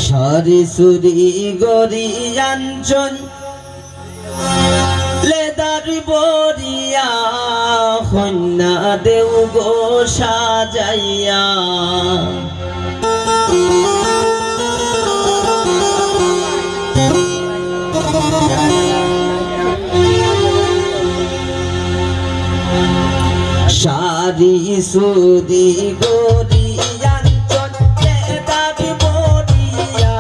সারি সুরি গরি আঞ্চল লেদার বরিয়া কন্যা দেউ গো সাজাইয়া সারি সুরি গরি আঞ্চল লেদার বরিয়া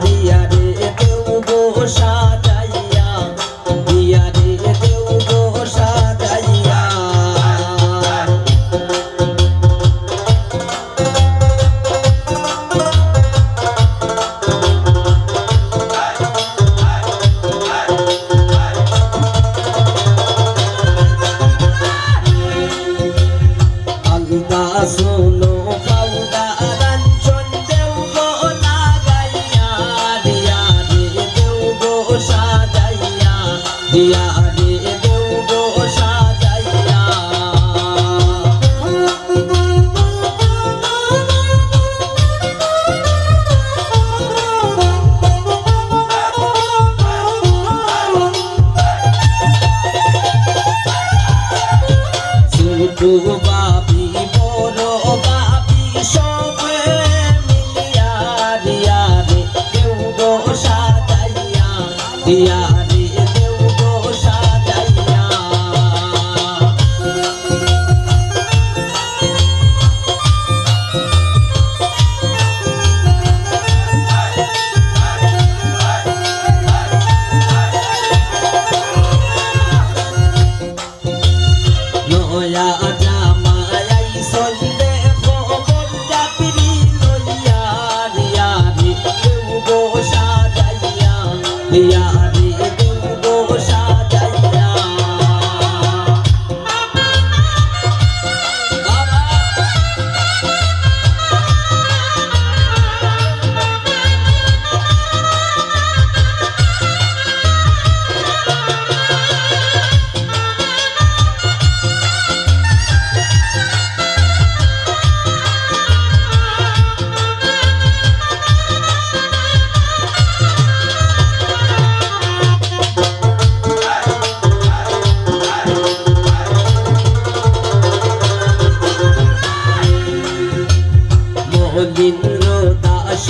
দিয়া রে দেউ গো সাজাইয়া দিয়া রে দেউ গো সাজাইয়া শোনো পাউডার আঞ্চল দেউ গো লাগাইয়া দিয়া রে দেউ গো সাজাইয়া দিয়া রে দেউ গো সাজাইয়া ছোট বাবি বড় বাবি সবে মিলিয়া দিয়া রে দেউ গো সাজাইয়া দিয়া রে দেউ গো সাজাইয়া নয়া জামাই সন্দে খবর যাত্রী লইয়া দিয়া রে দেউ গো সাজাইয়া দিয়া রে দেউ গো সাজাইয়া মহিন্দ্র দাস